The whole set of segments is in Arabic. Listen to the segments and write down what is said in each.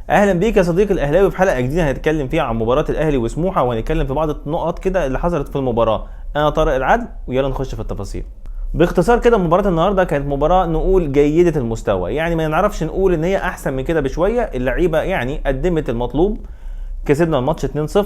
اهلا بيك يا صديقي الاهلاوي في حلقه جديده هنتكلم فيها عن مباراه الاهلي وسموحه، وهنتكلم في بعض النقط كده اللي حصلت في المباراه. انا طارق العدل ويلا نخش في التفاصيل. باختصار كده مباراه النهارده كانت مباراه نقول جيده المستوى، يعني ما نعرفش نقول ان هي احسن من كده بشويه. اللعيبه يعني قدمت المطلوب، كسبنا الماتش 2-0.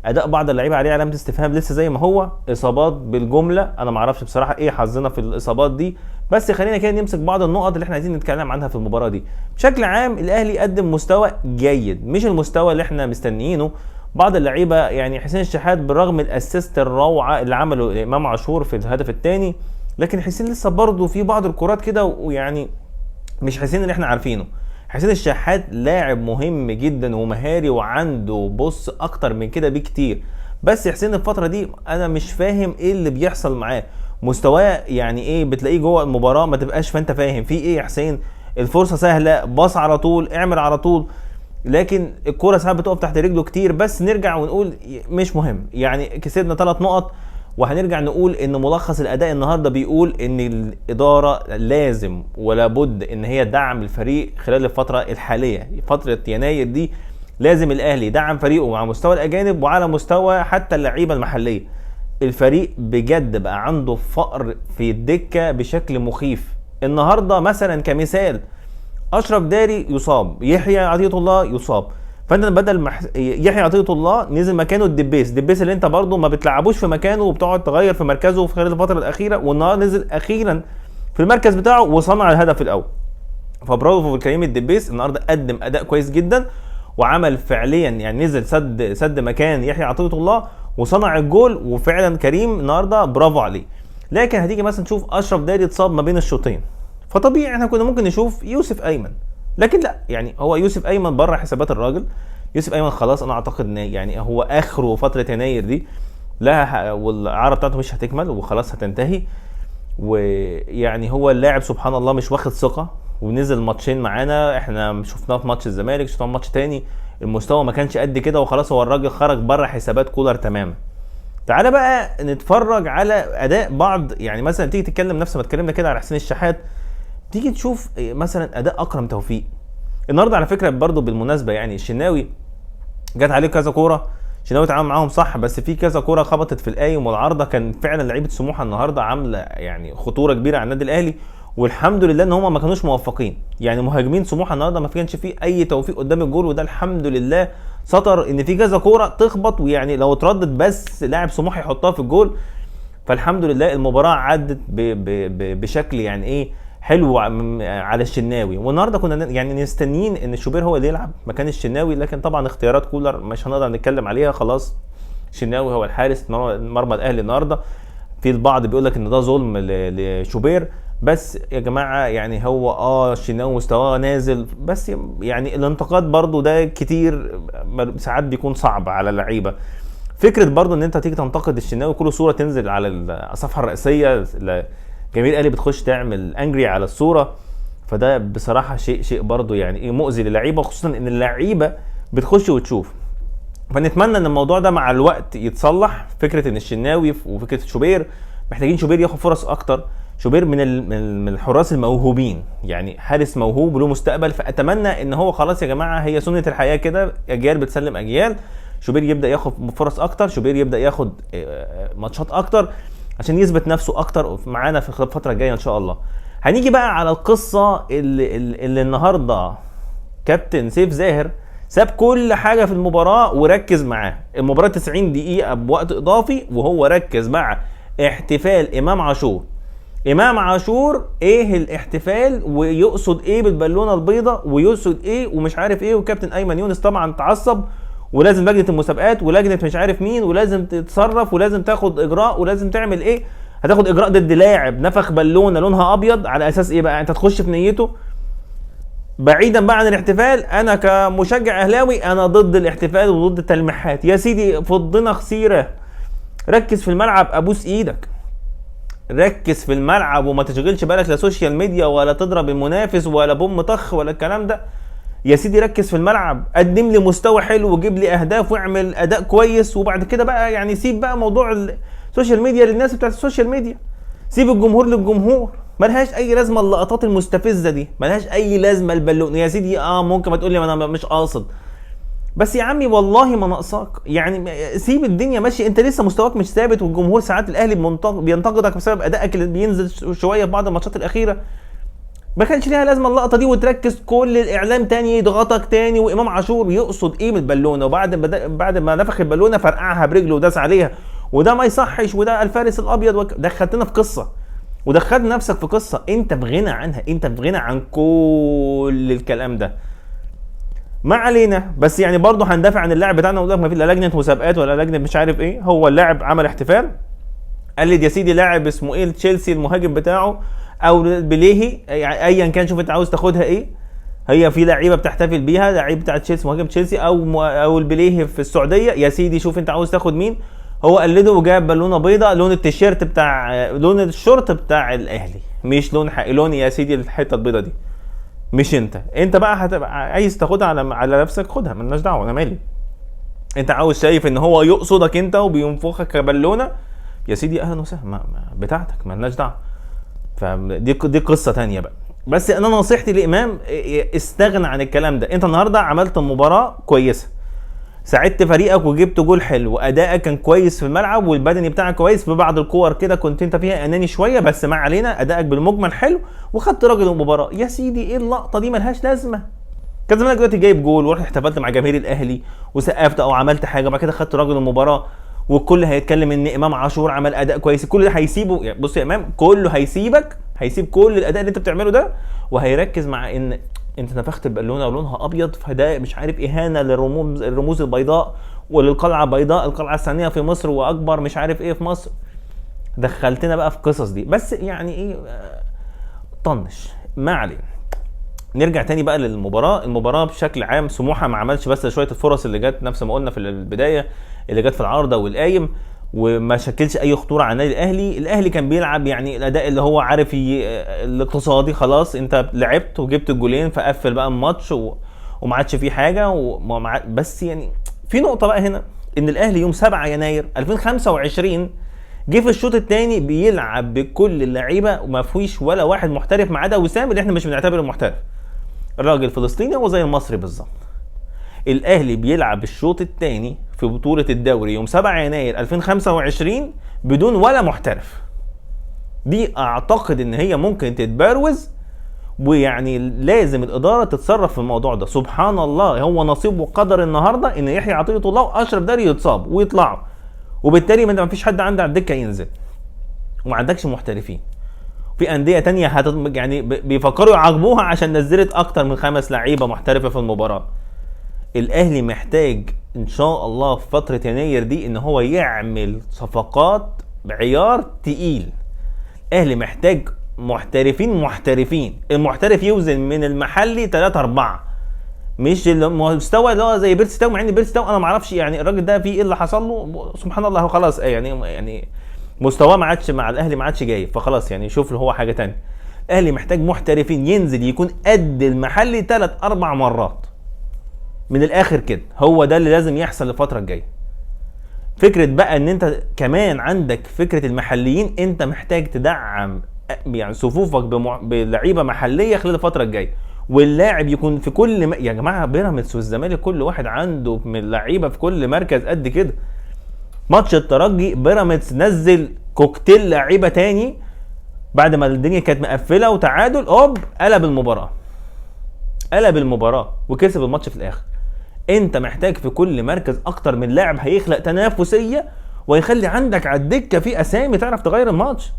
اداء بعض اللعيبه عليه علامه استفهام لسه زي ما هو، اصابات بالجمله، انا ما اعرفش بصراحه ايه حظنا في الاصابات دي. بس خلينا كده نمسك بعض النقط اللي احنا عايزين نتكلم عنها في المباراه دي. بشكل عام الاهلي قدم مستوى جيد، مش المستوى اللي احنا مستنيينه. بعض اللعيبه يعني حسين الشحات بالرغم الاسيست الروعه اللي عمله امام عاشور في الهدف الثاني، لكن حسين لسه برضه في بعض الكرات كده، ويعني مش حسين اللي احنا عارفينه. حسين الشحات لاعب مهم جدا ومهاري وعنده بص اكتر من كده بكتير، بس حسين الفتره دي انا مش فاهم ايه اللي بيحصل معاه. مستواه يعني ايه، بتلاقيه جوه المباراه ما تبقاش فانت فاهم في ايه يا حسين. الفرصه سهله، باص على طول، اعمل على طول، لكن الكوره ساعات بتقف تحت رجله كتير. بس نرجع ونقول مش مهم، يعني كسبنا 3 نقط. وهنرجع نقول ان ملخص الاداء النهارده بيقول ان الاداره لازم ولا بد ان هي تدعم الفريق خلال الفتره الحاليه، فتره يناير دي. لازم الاهلي يدعم فريقه على مستوى الاجانب وعلى مستوى حتى اللعيبه المحليه. الفريق بجد بقى عنده فقر في الدكه بشكل مخيف. النهارده مثلا كمثال اشرف داري يصاب، يحيى عطيه الله يصاب، فانت بدل يحيى عطيه الله نزل مكانه الدبيس اللي انت برضه ما بتلعبوش في مكانه وبتقعد تغير في مركزه في خلال الفتره الاخيره، والنهارده نزل اخيرا في المركز بتاعه وصنع الهدف الاول. فبرافو كريم الدبيس، النهارده قدم اداء كويس جدا وعمل فعليا، يعني نزل سد مكان يحيى عطيه الله وصنع الجول. وفعلا كريم النهارده برافو عليه. لكن هتيجي مثلا تشوف اشرف داري اتصاب ما بين الشوطين، فطبيعي احنا كنا ممكن نشوف يوسف ايمن، لكن لا، يعني هو يوسف ايمن بره حسابات الراجل. يوسف ايمن خلاص انا اعتقد ان يعني هو اخره فتره يناير دي لها، والعاره بتاعته مش هتكمل وخلاص هتنتهي. ويعني هو اللاعب سبحان الله مش واخد ثقه، ونزل ماتشين معانا، احنا شفناه في ماتش الزمالك، شفناه في ماتش تاني، المستوى ما كانش قد كده وخلاص هو الراجل خرج بره حسابات كولر تماما. تعالى بقى نتفرج على اداء بعض، يعني مثلا تيجي تتكلم نفس ما اتكلمنا كده على حسين الشحات، تيجي تشوف مثلا اداء اكرم توفيق النهارده. على فكره برضو بالمناسبه يعني الشناوي جت عليه كذا كوره، الشناوي اتعامل معاهم صح، بس في كذا كوره خبطت في القايم والعارضه. كان فعلا لعيبه سموحه النهارده عامله يعني خطوره كبيره على النادي الاهلي، والحمد لله ان هم ما كانوش موفقين. يعني مهاجمين سموحه النهارده ما كانش فيه اي توفيق قدام الجول، وده الحمد لله سطر ان في كذا كوره تخبط، ويعني لو اتردد بس لاعب سموحه يحطها في الجول. فالحمد لله المباراه عدت بشكل يعني ايه حلو على الشناوي. والنهارده كنا يعني مستنيين ان شوبير هو اللي يلعب مكان الشناوي، لكن طبعا اختيارات كولر مش هنقدر نتكلم عليها، خلاص الشناوي هو الحارس مرمى الاهلي النهارده. في البعض بيقول لك ان ده ظلم لشوبير، بس يا جماعه يعني هو الشناوي مستواه نازل، بس يعني الانتقاد برضو ده كتير ساعات بيكون صعب على اللعيبه. فكره برضو ان انت تيجي تنتقد الشناوي كل صوره تنزل على الصفحه الرئيسيه، جماهير الاهلي بتخش تعمل انجري على الصوره، فده بصراحه شيء برضو يعني ايه مؤذي للعيبه، خصوصا ان اللعيبه بتخش وتشوف. فنتمنى ان الموضوع ده مع الوقت يتصلح. فكره ان الشناوي وفكره شوبير محتاجين شوبير ياخد فرص اكتر. شوبير من الحراس الموهوبين، يعني حارس موهوب له مستقبل، فاتمنى ان هو خلاص يا جماعه هي سنه الحياه كده، اجيال بتسلم اجيال. شوبير يبدا ياخد فرص اكتر، شوبير يبدا ياخد ماتشات اكتر عشان يثبت نفسه اكتر معانا في الفتره الجايه ان شاء الله. هنيجي بقى على القصه اللي النهارده كابتن سيف زاهر ساب كل حاجه في المباراه وركز معاه. المباراه 90 دقيقه بوقت اضافي وهو ركز مع احتفال امام عاشور. امام عاشور ايه الاحتفال ويقصد ايه بالبالونه البيضاء ويقصد ايه ومش عارف ايه، وكابتن ايمن يونس طبعا تعصب، ولازم لجنه المسابقات ولجنه مش عارف مين ولازم تتصرف ولازم تاخد اجراء ولازم تعمل ايه. هتاخد اجراء ضد لاعب نفخ بالونه لونها ابيض على اساس ايه بقى؟ انت تخش في نيته. بعيدا بقى عن الاحتفال، انا كمشجع اهلاوي انا ضد الاحتفال وضد التلميحات. يا سيدي فضنا خسيره، ركز في الملعب، ابوس ايدك ركز في الملعب وما تشغلش بالك لا سوشيال ميديا ولا تضرب المنافس ولا بوم طخ ولا الكلام ده. يا سيدي ركز في الملعب، قدم لي مستوى حلو وجيب لي اهداف واعمل اداء كويس، وبعد كده بقى يعني سيب بقى موضوع السوشيال ميديا للناس بتاعت السوشيال ميديا، سيب الجمهور للجمهور. ملهاش اي لازمه اللقطات المستفزه دي، ملهاش اي لازمه البالون يا سيدي. ممكن ما تقول لي انا مش قاصد، بس يا عمي والله ما ناقصاك، يعني سيب الدنيا ماشي. انت لسه مستواك مش ثابت، والجمهور ساعات الاهلي بينتقدك بسبب ادائك اللي بينزل شويه في بعض الماتشات الاخيره. ما كانش ليها لازمه اللقطه دي، وتركز كل الاعلام تاني يضغطك تاني، وامام عاشور يقصد ايه من البالونه، بعد ما نفخ البالونه فرقعها برجله وداس عليها، وده ما يصحش، وده الفارس الابيض، دخلتنا في قصه ودخلت نفسك في قصه انت في غنى عنها، انت في غنى عن كل الكلام ده. ما علينا، بس يعني برضه هندافع عن اللاعب بتاعنا ونقول لك ما في لا لجنه مسابقات ولا لجنه مش عارف ايه. هو اللاعب عمل احتفال، قلد يا سيدي لاعب اسمه ايه تشيلسي المهاجم بتاعه، او بليهي، يعني ايا كان، شوف انت عاوز تاخدها ايه. هي في لعيبه بتحتفل بيها، لعيب بتاع تشيلسي مهاجم تشيلسي، او البليهي في السعوديه يا سيدي، شوف انت عاوز تاخد مين. هو قلده وجاب بالونه بيضاء لون التيشيرت بتاع لون الشورت بتاع الاهلي، مش لون لون يا سيدي الحته البيضاء دي، مش انت بقى هتبقى عايز تاخدها على نفسك، خدها مالناش دعوه، انا مالي. انت عاوز شايف ان هو يقصدك انت وبينفخك كبالونه يا سيدي، اهلا وسهلا، بتاعتك مالناش دعوه. فدي قصه تانية بقى. بس انا نصيحتي لامام، استغنى عن الكلام ده. انت النهارده عملت مباراه كويسه، ساعدت فريقك وجبت جول حلو، وادائك كان كويس في الملعب، والبدني بتاعك كويس، في بعض الكور كده كنت انت فيها اناني شويه، بس ما علينا، ادائك بالمجمل حلو، وخدت راجل المباراه. يا سيدي ايه اللقطه دي، ملهاش لازمه. كان زمانك دلوقتي جايب جول ورحت احتفلت مع جماهير الاهلي وسقفت او عملت حاجه، وبعد كده خدت راجل المباراه، والكل هيتكلم ان امام عاشور عمل اداء كويس. كل ده هيسيبه، يعني بص يا امام، كله هيسيب كل الاداء اللي انت بتعمله ده، وهيركز مع ان انت نفخت البالونه ولونها ابيض، فده مش عارف اهانه الرموز البيضاء، وللقلعه البيضاء، القلعه الثانيه في مصر واكبر مش عارف ايه في مصر. دخلتنا بقى في قصص دي، بس يعني ايه، طنش، ما علينا. نرجع تاني بقى المباراه بشكل عام. سموحه ما عملش بس شويه الفرص اللي جت، نفس ما قلنا في البدايه، اللي جت في العارضه والقايم، وما شكلش اي خطوره على النادي الاهلي. الاهلي كان بيلعب يعني الاداء اللي هو عارف الاقتصادي، خلاص انت لعبت وجبت الجولين، فقفل بقى الماتش وما عادش فيه حاجه بس يعني في نقطه بقى هنا، ان الاهلي يوم 7 يناير 2025 جه في الشوط الثاني بيلعب بكل اللعيبه، وما فيش ولا واحد محترف ما عدا وسام اللي احنا مش بنعتبره محترف، الراجل فلسطيني هو زي المصري بالظبط. الاهلي بيلعب الشوط الثاني في بطوله الدوري يوم 7 يناير 2025 بدون ولا محترف. دي اعتقد ان هي ممكن تتبروز، ويعني لازم الاداره تتصرف في الموضوع ده. سبحان الله، هو نصيب وقدر النهارده ان يحيى عطيه الله واشرف داري يتصاب ويطلعوا، وبالتالي ما فيش حد عنده على الدكه ينزل، وما عندكش محترفين. في انديه تانية يعني بيفكروا يعاقبوها عشان نزلت اكتر من 5 لعيبه محترفه في المباراه. الاهلي محتاج ان شاء الله في فتره يناير دي ان هو يعمل صفقات بعيار تقيل. الاهلي محتاج محترفين، المحترف يوزن من المحلي 3-4، مش المستوى اللي هو زي بيرسي تاو، مع ان بيرسي تاو انا ما اعرفش يعني الراجل ده فيه ايه اللي حصل له، سبحان الله، هو خلاص يعني مستواه ما عادش مع الاهلي، ما عادش جاي، فخلاص يعني شوف له هو حاجه تانية. الاهلي محتاج محترفين ينزل يكون قد المحلي 3-4 مرات من الاخر كده. هو ده اللي لازم يحصل الفتره الجايه. فكره بقى ان انت كمان عندك فكره المحليين، انت محتاج تدعم يعني صفوفك بلعيبه محليه خلال الفتره الجايه، واللاعب يكون في كل يا جماعه بيراميدز والزمالك كل واحد عنده من لعيبه في كل مركز قد كده. ماتش الترجي بيراميدز نزل كوكتيل لعيبه تاني بعد ما الدنيا كانت مقفله وتعادل، قلب المباراه وكسب الماتش في الاخر. انت محتاج في كل مركز اكتر من لاعب هيخلق تنافسيه، ويخلي عندك على الدكه في اسامي تعرف تغير الماتش.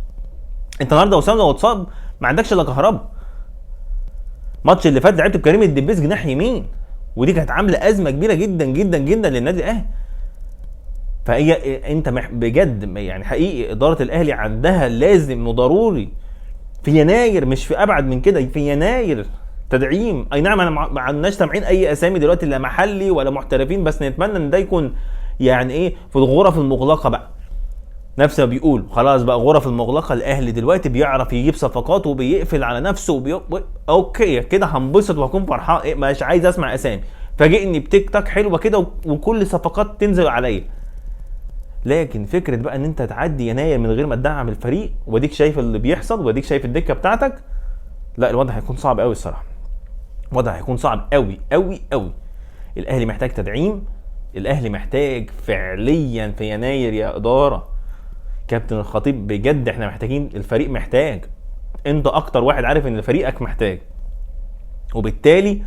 انت النهارده وسام لو اتصاب ما عندكش الا كهربا. الماتش اللي فات لعبت بكريم الدبيس جناح يمين، ودي كانت عامله ازمه كبيره جدا جدا جدا للنادي الاهلي. فهي انت بجد يعني حقيقي اداره الاهلي عندها لازم وضروري في يناير، مش في ابعد من كده، في يناير تدعيم. اي نعم انا ما عندناش سامعين اي اسامي دلوقتي لا محلي ولا محترفين، بس نتمنى ان ده يكون يعني ايه في الغرف المغلقه بقى، نفس ما بيقول خلاص بقى غرف المغلقه. الاهلي دلوقتي بيعرف يجيب صفقات وبيقفل على نفسه اوكي كده هنبسط وهكون فرحان. مش عايز اسمع اسامي، فاجئني بتيك تاك حلوه كده وكل صفقات تنزل عليا. لكن فكره بقى ان انت تعدي يناير من غير ما تدعم الفريق، واديك شايف اللي بيحصل واديك شايف الدكه بتاعتك، لا الوضع هيكون صعب قوي الصراحه. الوضع هيكون صعب قوي قوي قوي. الاهلي محتاج تدعيم، الاهلي محتاج فعليا في يناير يا اداره كابتن الخطيب، بجد احنا محتاجين، الفريق محتاج، انت اكتر واحد عارف ان فريقك محتاج، وبالتالي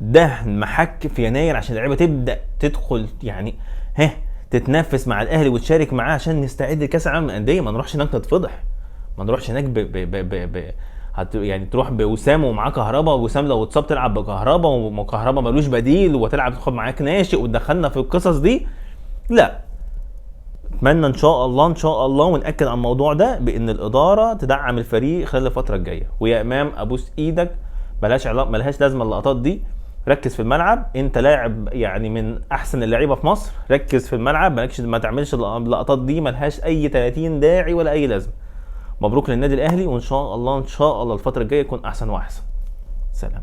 ده محك في يناير عشان اللعيبه تبدا تدخل يعني تتنافس مع الاهلي وتشارك معاه عشان نستعد لكاس العالم للانديه. ما نروحش هناك نتفضح، ما نروحش هناك يعني تروح بوسام ومعاه كهربا، ووسام لو اتصاب تلعب بكهربا وكهربا ملوش بديل، وتلعب تاخد معاك ناشئ وتدخلنا في القصص دي. لا، اتمنى ان شاء الله ان شاء الله ونأكد على الموضوع ده بان الاداره تدعم الفريق خلال الفتره الجايه. ويا امام ابوس ايدك، ملهاش لازمه اللقطات دي، ركز في الملعب، انت لاعب يعني من احسن اللعيبه في مصر، ركز في الملعب، ما تعملش اللقطات دي، ملهاش اي 30 داعي ولا اي لازمه. مبروك للنادي الاهلي، وان شاء الله ان شاء الله الفتره الجايه يكون احسن واحسن. سلام.